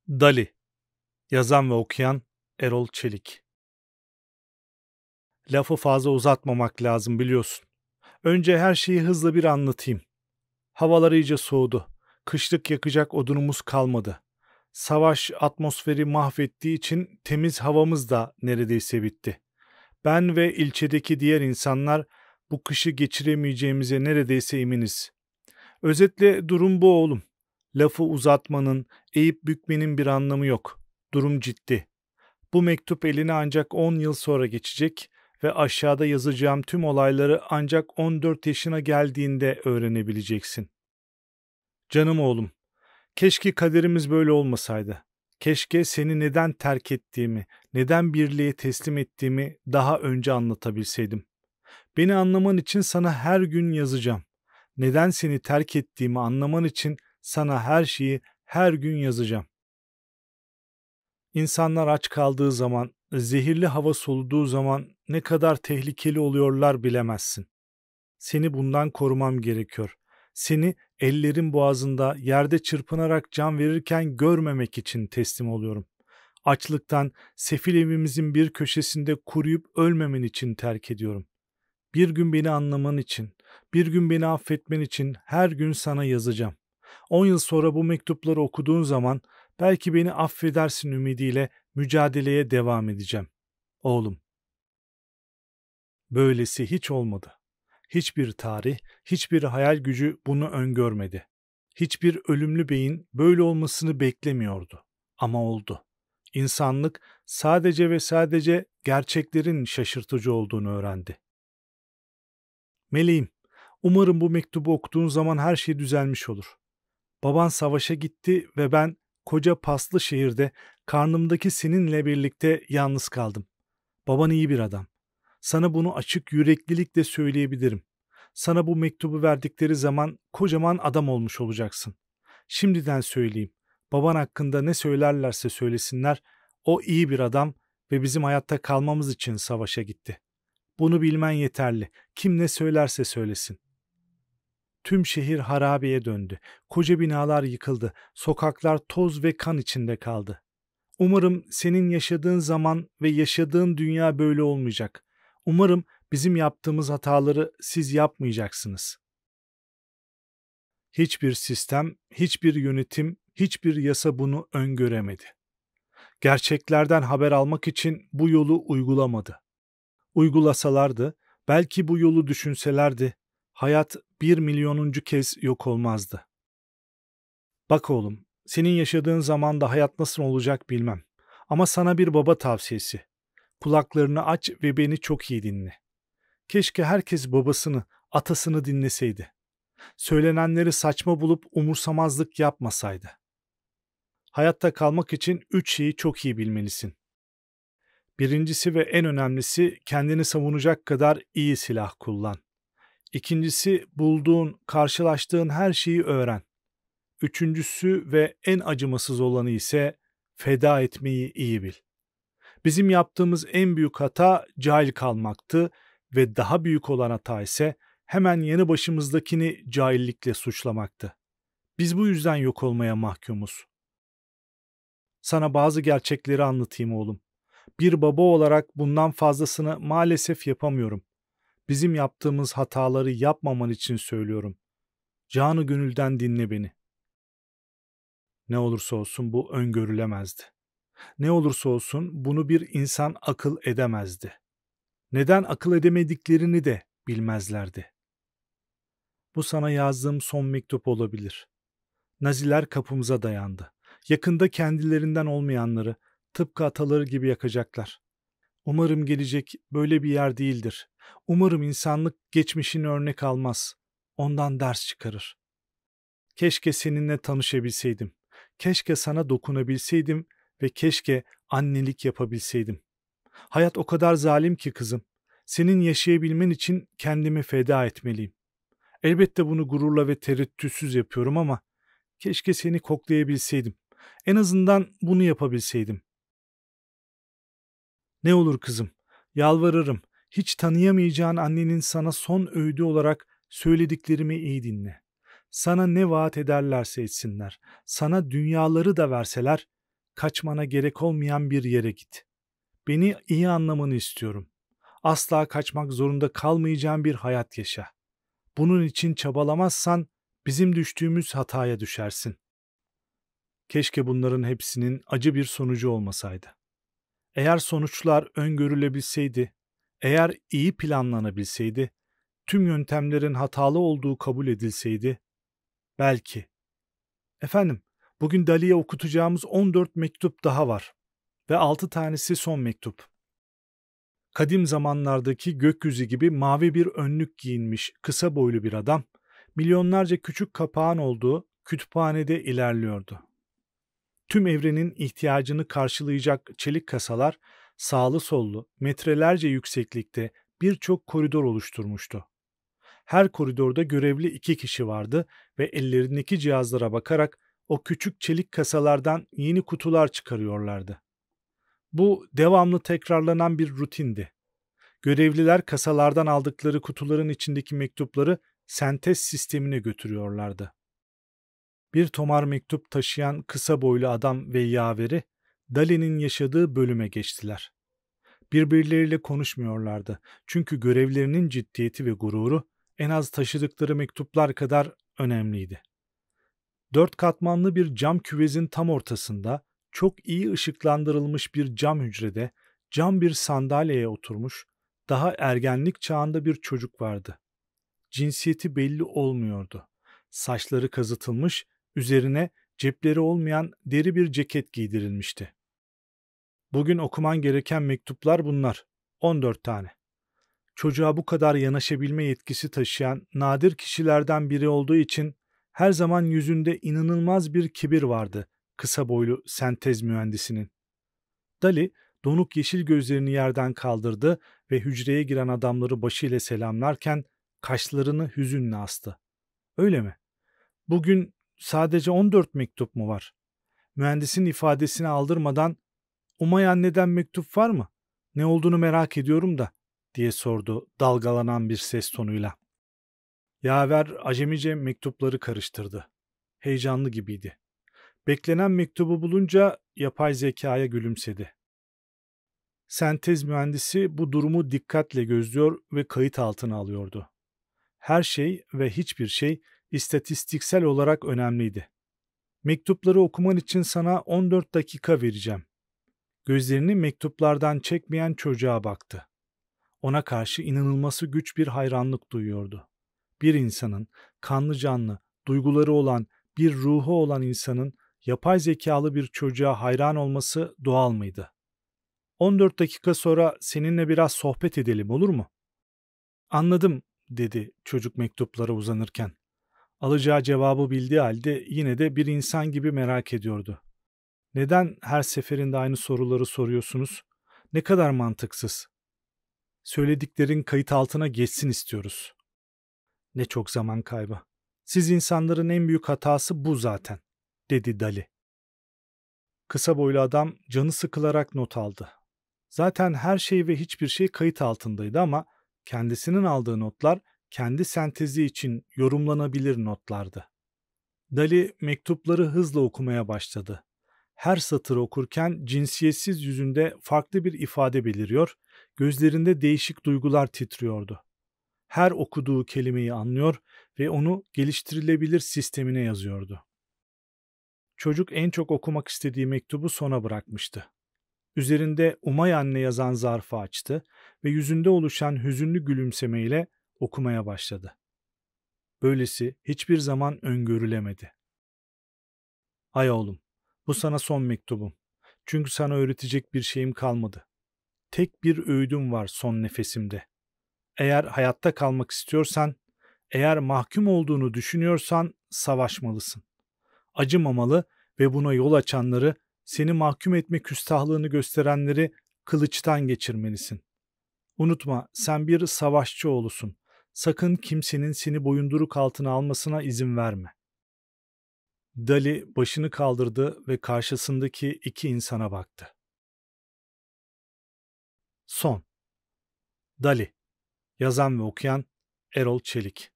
Dali. Yazan ve okuyan Erol Çelik. Lafı fazla uzatmamak lazım biliyorsun. Önce her şeyi hızlı bir anlatayım. Havalar iyice soğudu. Kışlık yakacak odunumuz kalmadı. Savaş atmosferi mahvettiği için temiz havamız da neredeyse bitti. Ben ve ilçedeki diğer insanlar bu kışı geçiremeyeceğimize neredeyse eminiz. Özetle durum bu oğlum. Lafı uzatmanın, eğip bükmenin bir anlamı yok. Durum ciddi. Bu mektup eline ancak 10 yıl sonra geçecek ve aşağıda yazacağım tüm olayları ancak 14 yaşına geldiğinde öğrenebileceksin. Canım oğlum, keşke kaderimiz böyle olmasaydı. Keşke seni neden terk ettiğimi, neden birliğe teslim ettiğimi daha önce anlatabilseydim. Beni anlaman için sana her gün yazacağım. Neden seni terk ettiğimi anlaman için sana her şeyi her gün yazacağım. İnsanlar aç kaldığı zaman, zehirli hava soluduğu zaman ne kadar tehlikeli oluyorlar bilemezsin. Seni bundan korumam gerekiyor. Seni ellerin boğazında yerde çırpınarak can verirken görmemek için teslim oluyorum. Açlıktan sefil evimizin bir köşesinde kuruyup ölmemen için terk ediyorum. Bir gün beni anlaman için, bir gün beni affetmen için her gün sana yazacağım. 10 yıl sonra bu mektupları okuduğun zaman belki beni affedersin ümidiyle mücadeleye devam edeceğim. Oğlum, böylesi hiç olmadı. Hiçbir tarih, hiçbir hayal gücü bunu öngörmedi. Hiçbir ölümlü beyin böyle olmasını beklemiyordu. Ama oldu. İnsanlık sadece ve sadece gerçeklerin şaşırtıcı olduğunu öğrendi. Meleğim, umarım bu mektubu okuduğun zaman her şey düzelmiş olur. Baban savaşa gitti ve ben koca paslı şehirde karnımdaki seninle birlikte yalnız kaldım. Baban iyi bir adam. Sana bunu açık yüreklilikle söyleyebilirim. Sana bu mektubu verdikleri zaman kocaman adam olmuş olacaksın. Şimdiden söyleyeyim. Baban hakkında ne söylerlerse söylesinler, o iyi bir adam ve bizim hayatta kalmamız için savaşa gitti. Bunu bilmen yeterli. Kim ne söylerse söylesin. Tüm şehir harabeye döndü. Koca binalar yıkıldı. Sokaklar toz ve kan içinde kaldı. Umarım senin yaşadığın zaman ve yaşadığın dünya böyle olmayacak. Umarım bizim yaptığımız hataları siz yapmayacaksınız. Hiçbir sistem, hiçbir yönetim, hiçbir yasa bunu öngöremedi. Gerçeklerden haber almak için bu yolu uygulamadı. Uygulasalardı, belki bu yolu düşünselerdi, hayat 1.000.000. kez yok olmazdı. Bak oğlum, senin yaşadığın zamanda hayat nasıl olacak bilmem. Ama sana bir baba tavsiyesi. Kulaklarını aç ve beni çok iyi dinle. Keşke herkes babasını, atasını dinleseydi. Söylenenleri saçma bulup umursamazlık yapmasaydı. Hayatta kalmak için 3 şeyi çok iyi bilmelisin. Birincisi ve en önemlisi kendini savunacak kadar iyi silah kullan. İkincisi bulduğun, karşılaştığın her şeyi öğren. Üçüncüsü ve en acımasız olanı ise feda etmeyi iyi bil. Bizim yaptığımız en büyük hata cahil kalmaktı ve daha büyük olan hata ise hemen yanı başımızdakini cahillikle suçlamaktı. Biz bu yüzden yok olmaya mahkumuz. Sana bazı gerçekleri anlatayım oğlum. Bir baba olarak bundan fazlasını maalesef yapamıyorum. Bizim yaptığımız hataları yapmaman için söylüyorum. Canı gönülden dinle beni. Ne olursa olsun bu öngörülemezdi. Ne olursa olsun bunu bir insan akıl edemezdi. Neden akıl edemediklerini de bilmezlerdi. Bu sana yazdığım son mektup olabilir. Naziler kapımıza dayandı. Yakında kendilerinden olmayanları tıpkı ataları gibi yakacaklar. Umarım gelecek böyle bir yer değildir. Umarım insanlık geçmişini örnek almaz. Ondan ders çıkarır. Keşke seninle tanışabilseydim. Keşke sana dokunabilseydim ve keşke annelik yapabilseydim. Hayat o kadar zalim ki kızım. Senin yaşayabilmen için kendimi feda etmeliyim. Elbette bunu gururla ve tereddütsüz yapıyorum ama keşke seni koklayabilseydim. En azından bunu yapabilseydim. Ne olur kızım, yalvarırım. Hiç tanıyamayacağın annenin sana son öğüdü olarak söylediklerimi iyi dinle. Sana ne vaat ederlerse etsinler, sana dünyaları da verseler, Kaçmana gerek olmayan bir yere git. Beni iyi anlamanı istiyorum. Asla kaçmak zorunda kalmayacağın bir hayat yaşa. Bunun için çabalamazsan bizim düştüğümüz hataya düşersin. Keşke bunların hepsinin acı bir sonucu olmasaydı. Eğer sonuçlar öngörülebilseydi, eğer iyi planlanabilseydi, tüm yöntemlerin hatalı olduğu kabul edilseydi, belki. Efendim, bugün Dali'ye okutacağımız 14 mektup daha var ve 6 tanesi son mektup. Kadim zamanlardaki gökyüzü gibi mavi bir önlük giyinmiş kısa boylu bir adam, milyonlarca küçük kapağın olduğu kütüphanede ilerliyordu. Tüm evrenin ihtiyacını karşılayacak çelik kasalar sağlı sollu, metrelerce yükseklikte birçok koridor oluşturmuştu. Her koridorda görevli 2 kişi vardı ve ellerindeki cihazlara bakarak o küçük çelik kasalardan yeni kutular çıkarıyorlardı. Bu devamlı tekrarlanan bir rutindi. Görevliler kasalardan aldıkları kutuların içindeki mektupları sentez sistemine götürüyorlardı. Bir tomar mektup taşıyan kısa boylu adam ve yaveri Dali'nin yaşadığı bölüme geçtiler. Birbirleriyle konuşmuyorlardı çünkü görevlerinin ciddiyeti ve gururu en az taşıdıkları mektuplar kadar önemliydi. 4 katmanlı bir cam küvezin tam ortasında çok iyi ışıklandırılmış bir cam hücrede cam bir sandalyeye oturmuş daha ergenlik çağında bir çocuk vardı. Cinsiyeti belli olmuyordu. Saçları kazıtılmış, üzerine cepleri olmayan deri bir ceket giydirilmişti. Bugün okuman gereken mektuplar bunlar. 14 tane. Çocuğa bu kadar yanaşabilme yetkisi taşıyan nadir kişilerden biri olduğu için her zaman yüzünde inanılmaz bir kibir vardı kısa boylu sentez mühendisinin. Dali donuk yeşil gözlerini yerden kaldırdı ve hücreye giren adamları başıyla selamlarken kaşlarını hüzünle astı. Öyle mi? Bugün sadece 14 mektup mu var? Mühendisin ifadesini aldırmadan "Umay anneden mektup var mı? Ne olduğunu merak ediyorum da," diye sordu dalgalanan bir ses tonuyla. Yaver acemice mektupları karıştırdı. Heyecanlı gibiydi. Beklenen mektubu bulunca yapay zekaya gülümsedi. Sentez mühendisi bu durumu dikkatle gözlüyor ve kayıt altına alıyordu. Her şey ve hiçbir şey istatistiksel olarak önemliydi. Mektupları okuman için sana 14 dakika vereceğim. Gözlerini mektuplardan çekmeyen çocuğa baktı. Ona karşı inanılması güç bir hayranlık duyuyordu. Bir insanın, kanlı canlı, duyguları olan, bir ruhu olan insanın yapay zekalı bir çocuğa hayran olması doğal mıydı? 14 dakika sonra seninle biraz sohbet edelim, olur mu? Anladım, dedi çocuk mektuplara uzanırken. Alacağı cevabı bildiği halde yine de bir insan gibi merak ediyordu. Neden her seferinde aynı soruları soruyorsunuz? Ne kadar mantıksız. Söylediklerin kayıt altına geçsin istiyoruz. Ne çok zaman kaybı. Siz insanların en büyük hatası bu zaten, dedi Dali. Kısa boylu adam canı sıkılarak not aldı. Zaten her şey ve hiçbir şey kayıt altındaydı ama kendisinin aldığı notlar kendi sentezi için yorumlanabilir notlardı. Dali mektupları hızla okumaya başladı. Her satırı okurken cinsiyetsiz yüzünde farklı bir ifade beliriyor, gözlerinde değişik duygular titriyordu. Her okuduğu kelimeyi anlıyor ve onu geliştirilebilir sistemine yazıyordu. Çocuk en çok okumak istediği mektubu sona bırakmıştı. Üzerinde "Umay anne" yazan zarfı açtı ve yüzünde oluşan hüzünlü gülümsemeyle okumaya başladı. Böylesi hiçbir zaman öngörülemedi. "Ay oğlum, bu sana son mektubum. Çünkü sana öğretecek bir şeyim kalmadı. Tek bir öğüdüm var son nefesimde. Eğer hayatta kalmak istiyorsan, eğer mahkum olduğunu düşünüyorsan savaşmalısın. Acımamalı ve buna yol açanları, seni mahkum etme küstahlığını gösterenleri kılıçtan geçirmelisin. Unutma, sen bir savaşçı oğlusun. Sakın kimsenin seni boyunduruk altına almasına izin verme." Dali başını kaldırdı ve karşısındaki 2 insana baktı. Son. Dali. Yazan ve okuyan Erol Çelik.